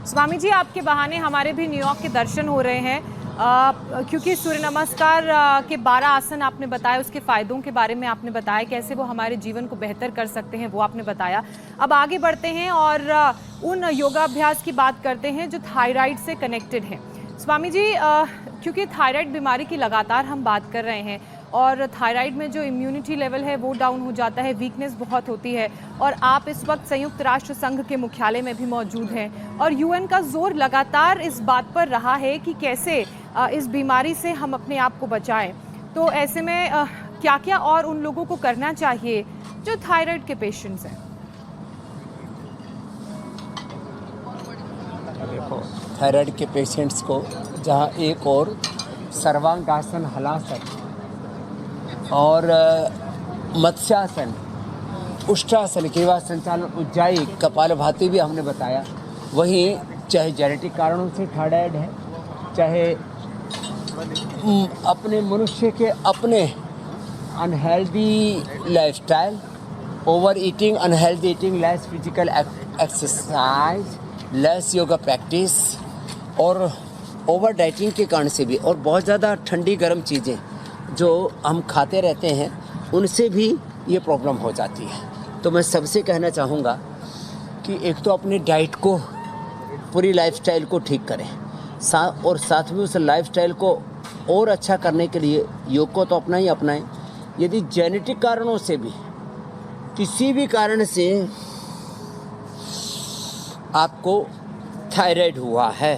स्वामी जी, आपके बहाने हमारे भी न्यूयॉर्क के दर्शन हो रहे हैं, क्योंकि सूर्य नमस्कार के 12 आसन आपने बताया, उसके फ़ायदों के बारे में आपने बताया, कैसे वो हमारे जीवन को बेहतर कर सकते हैं वो आपने बताया। अब आगे बढ़ते हैं और उन योगाभ्यास की बात करते हैं जो थायराइड से कनेक्टेड हैं। स्वामी जी, क्योंकि थायराइड बीमारी की लगातार हम बात कर रहे हैं और थायराइड में जो इम्यूनिटी लेवल है वो डाउन हो जाता है, वीकनेस बहुत होती है, और आप इस वक्त संयुक्त राष्ट्र संघ के मुख्यालय में भी मौजूद हैं और यूएन का जोर लगातार इस बात पर रहा है कि कैसे इस बीमारी से हम अपने आप को बचाएं। तो ऐसे में क्या क्या और उन लोगों को करना चाहिए जो थायराइड के पेशेंट्स हैं? देखो, थायराइड के पेशेंट्स को जहाँ एक और सर्वांगासन, हलासन और मत्स्यासन, उष्ट्रासन, क्रिया संचालन, उज्जाई, कपालभाति भी हमने बताया। वहीं चाहे जेनेटिक कारणों से थायराइड है, चाहे अपने मनुष्य के अपने unhealthy lifestyle, over eating, unhealthy eating, less physical exercise, less yoga practice और ओवर डाइटिंग के कारण से भी, और बहुत ज़्यादा ठंडी गर्म चीज़ें जो हम खाते रहते हैं उनसे भी ये प्रॉब्लम हो जाती है। तो मैं सबसे कहना चाहूँगा कि एक तो अपनी डाइट को, पूरी लाइफस्टाइल को ठीक करें, और साथ में उस लाइफस्टाइल को और अच्छा करने के लिए योग को तो अपना ही अपनाएं। यदि जेनेटिक कारणों से भी, किसी भी कारण से आपको थायराइड हुआ है,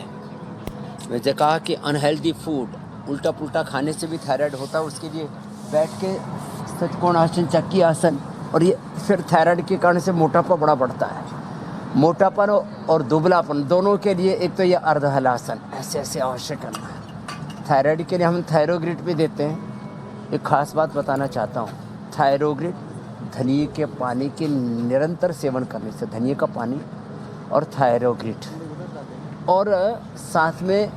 मैंने कहा कि अनहेल्दी फूड, उल्टा पुल्टा खाने से भी थायराइड होता है। उसके लिए बैठ के षटकोण आसन, चक्की आसन, और ये फिर थायराइड के कारण से मोटापा बड़ा बढ़ता है। मोटापन और दुबलापन दोनों के लिए एक तो ये अर्धहलासन ऐसे ऐसे अवश्य करना है। थायराइड के लिए हम थायरोग्रिड भी देते हैं। एक खास बात बताना चाहता हूँ, थायरोग्रिड धनिए के पानी के निरंतर सेवन करने से, धनिए का पानी और थायरोग्रिड, और साथ में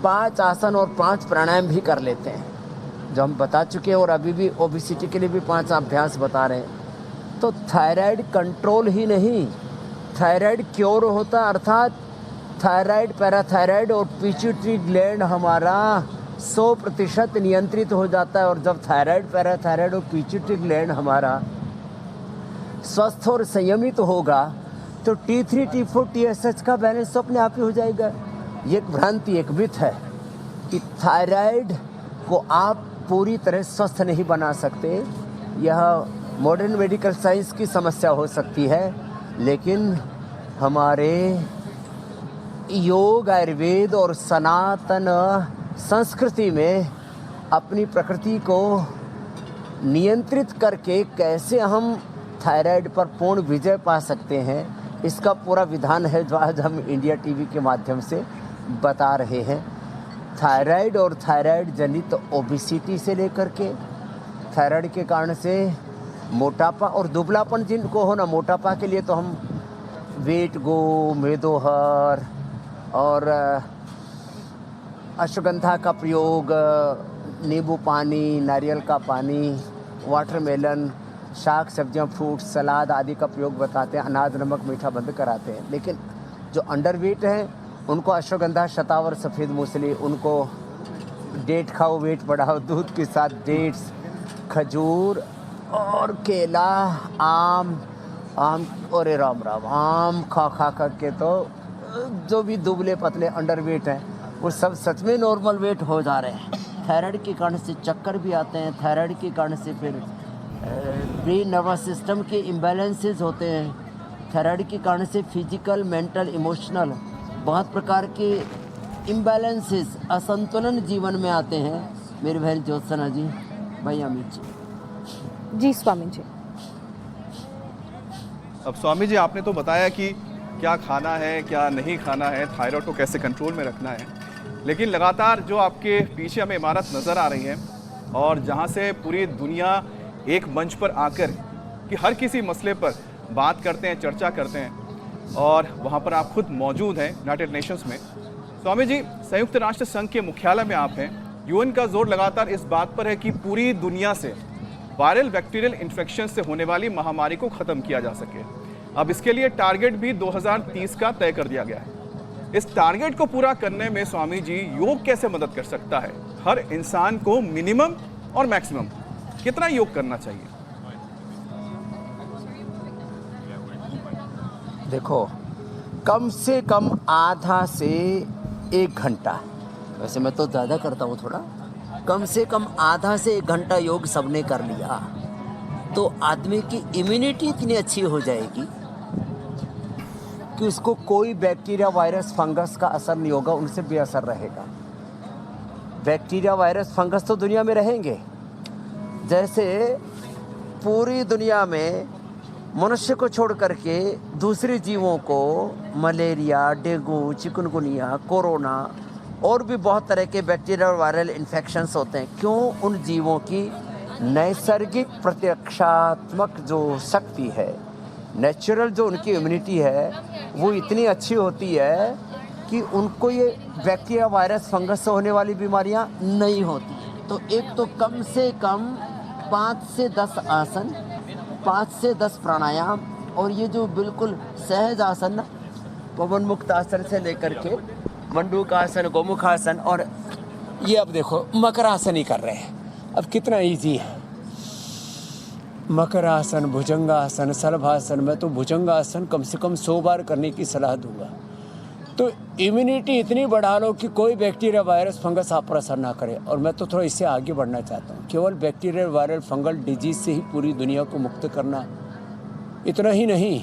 5 आसन और 5 प्राणायाम भी कर लेते हैं जो हम बता चुके हैं, और अभी भी ओबेसिटी के लिए भी 5 अभ्यास बता रहे हैं। तो थायराइड कंट्रोल ही नहीं, थायराइड क्योर होता, अर्थात थायराइड, पैराथायराइड और पिट्यूटरी ग्लैंड हमारा 100% नियंत्रित हो जाता है। और जब थायराइड, पैराथायराइड और पिट्यूटरी ग्लैंड हमारा स्वस्थ और संयमित होगा तो T3, T4, TSH का बैलेंस तो अपने आप ही हो जाएगा। ये एक भ्रांति, एक मिथ है कि थायराइड को आप पूरी तरह स्वस्थ नहीं बना सकते। यह मॉडर्न मेडिकल साइंस की समस्या हो सकती है, लेकिन हमारे योग, आयुर्वेद और सनातन संस्कृति में अपनी प्रकृति को नियंत्रित करके कैसे हम थायराइड पर पूर्ण विजय पा सकते हैं, इसका पूरा विधान है जो आज हम इंडिया टीवी के माध्यम से बता रहे हैं। थायराइड और थायराइड जनित ओबेसिटी से लेकर के थायराइड के कारण से मोटापा और दुबलापन जिनको हो ना, मोटापा के लिए तो हम वेट गो, मेदोहर और अश्वगंधा का प्रयोग, नींबू पानी, नारियल का पानी, वाटरमेलन, शाक सब्जियां, फ्रूट, सलाद आदि का प्रयोग बताते हैं। अनाज, नमक, मीठा बंद कराते हैं। लेकिन जो अंडरवेट हैं उनको अश्वगंधा, शतावर, सफ़ेद मूसली, उनको डेट खाओ वेट बढ़ाओ, दूध के साथ डेट्स, खजूर और केला, आम और राम आम खा के तो जो भी दुबले पतले अंडरवेट हैं वो सब सच में नॉर्मल वेट हो जा रहे हैं। थायराइड के कारण से चक्कर भी आते हैं, थायराइड के कारण से फिर ब्रेन नर्वस सिस्टम के इम्बैलेंसेस होते हैं, थायराइड के कारण से फिजिकल, मेंटल, इमोशनल बहुत प्रकार के इम्बैलेंसेस, असंतुलन जीवन में आते हैं। मेरी बहन ज्योत्सना जी, भाई अमित जी। जी स्वामी जी। अब स्वामी जी, आपने तो बताया कि क्या खाना है, क्या नहीं खाना है, थायराइड को कैसे कंट्रोल में रखना है, लेकिन लगातार जो आपके पीछे हमें इमारत नज़र आ रही है और जहां से पूरी दुनिया एक मंच पर आकर कि हर किसी मसले पर बात करते हैं, चर्चा करते हैं, और वहां पर आप खुद मौजूद हैं यूनाइटेड नेशंस में। स्वामी जी, संयुक्त राष्ट्र संघ के मुख्यालय में आप हैं। यूएन का जोर लगातार इस बात पर है कि पूरी दुनिया से वायरल बैक्टीरियल इन्फेक्शन से होने वाली महामारी को ख़त्म किया जा सके। अब इसके लिए टारगेट भी 2030 का तय कर दिया गया है। इस टारगेट को पूरा करने में स्वामी जी योग कैसे मदद कर सकता है? हर इंसान को मिनिमम और मैक्सिमम कितना योग करना चाहिए? देखो, कम से कम आधा से 1 घंटा, वैसे मैं तो ज़्यादा करता हूँ थोड़ा, कम से कम आधा से 1 घंटा योग सबने कर लिया तो आदमी की इम्यूनिटी इतनी अच्छी हो जाएगी कि उसको कोई बैक्टीरिया, वायरस, फंगस का असर नहीं होगा, उनसे बेअसर रहेगा। बैक्टीरिया, वायरस, फंगस तो दुनिया में रहेंगे। जैसे पूरी दुनिया में मनुष्य को छोड़ करके दूसरे जीवों को मलेरिया, डेंगू, चिकनगुनिया, कोरोना और भी बहुत तरह के बैक्टीरिया और वायरल इन्फेक्शंस होते हैं। क्यों? उन जीवों की नैसर्गिक प्रतिरक्षात्मक जो शक्ति है, नेचुरल जो उनकी इम्यूनिटी है, वो इतनी अच्छी होती है कि उनको ये बैक्टीरिया, वायरस, फंगस से होने वाली बीमारियां नहीं होती। तो एक तो कम से कम 5 से 10 आसन, 5 से 10 प्राणायाम, और ये जो बिल्कुल सहज आसन ना, पवन मुक्त आसन से लेकर के मंडूकासन, गोमुखासन, और ये अब देखो मकरासन ही कर रहे हैं। अब कितना इजी है मकरासन, भुजंगासन, शलभासन। मैं तो भुजंगासन कम से कम 100 बार करने की सलाह दूंगा। तो इम्यूनिटी इतनी बढ़ा लो कि कोई बैक्टीरिया, वायरस, फंगस आप पर असर ना करे। और मैं तो थोड़ा इससे आगे बढ़ना चाहता हूँ। केवल बैक्टीरियल, वायरल, फंगल डिजीज से ही पूरी दुनिया को मुक्त करना, इतना ही नहीं,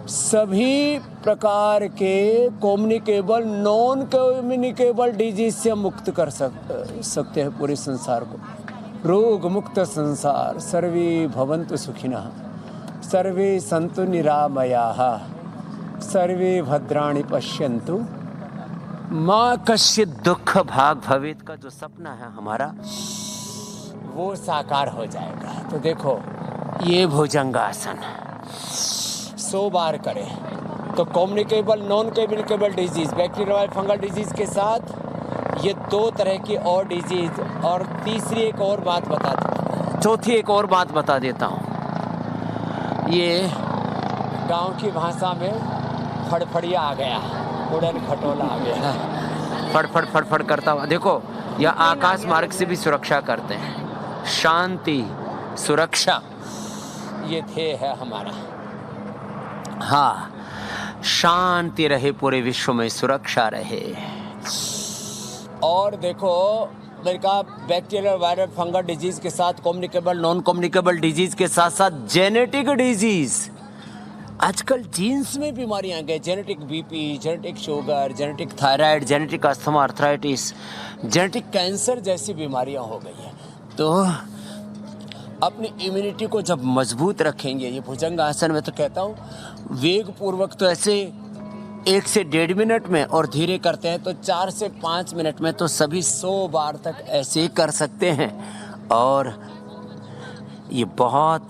सभी प्रकार के कम्युनिकेबल, नॉन कम्युनिकेबल डिजीज से मुक्त कर सकते हैं पूरे संसार को। रोग मुक्त संसार, सर्वे भवन्तु सुखिनः, सर्वे सन्तु निरामयाः, सर्वे भद्राणि पश्यन्तु माँ कश्चित् दुख भाग भवेत् का जो सपना है हमारा, वो साकार हो जाएगा। तो देखो, ये भुजंगासन 100 बार करें तो communicable, non communicable disease, bacterial, fungal disease के साथ ये 2 तरह की और डिजीज, और तीसरी एक और बात बता देता, चौथी एक और बात बता देता हूँ। ये गांव की भाषा में फड़फड़िया आ गया, उड़न खटोला आ गया, फड़फड़ फड़फड़ करता हुआ। देखो, यह आकाश मार्ग से भी सुरक्षा करते हैं। शांति, सुरक्षा, ये ध्येय है हमारा। हाँ, शांति रहे पूरे विश्व में, सुरक्षा रहे। और देखो, मैंने कहा बैक्टीरियल, वायरल, फंगल डिजीज के साथ कम्युनिकेबल, नॉन कम्युनिकेबल डिजीज के साथ साथ जेनेटिक डिजीज। आजकल जीन्स में बीमारियां आ गई, genetic BP, genetic sugar, genetic thyroid, genetic asthma, arthritis, genetic cancer जैसी बीमारियां हो गई हैं। तो अपनी इम्यूनिटी को जब मजबूत रखेंगे, ये भुजंग आसन में तो कहता हूँ वेग पूर्वक तो ऐसे 1 से 1.5 मिनट में, और धीरे करते हैं तो 4 से 5 मिनट में, तो सभी 100 बार तक ऐसे ही कर सकते हैं। और ये बहुत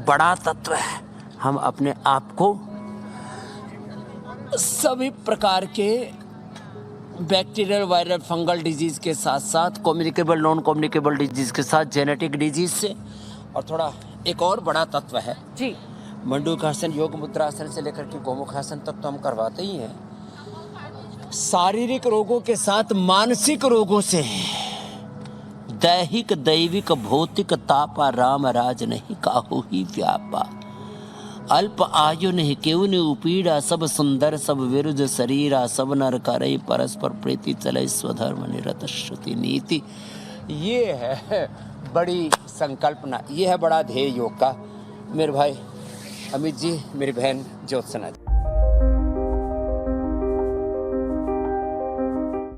बड़ा तत्व है। हम अपने आप को सभी प्रकार के बैक्टीरियल, वायरल, फंगल डिजीज के साथ साथ कम्युनिकेबल, नॉन कम्युनिकेबल डिजीज के साथ जेनेटिक डिजीज से, और थोड़ा एक और बड़ा तत्व है जी, मंडूकासन, योग मुद्रासन से लेकर के गोमुखासन तक तो हम करवाते ही हैं। शारीरिक रोगों के साथ मानसिक रोगों से, दैहिक, दैविक, भौतिक तापा, राम राज नहीं काहू ही व्यापा, अल्प आयु नहीं केहू ने उपीड़ा, सब सुंदर सब विरुद्ध शरीरा, सब नर करई परस्पर प्रीति, चले स्वधर्म निरत श्रुति नीति। ये है बड़ी संकल्पना, ये है बड़ा ध्येय योग का। मेरे भाई अमित जी, मेरी बहन ज्योत्सना जी।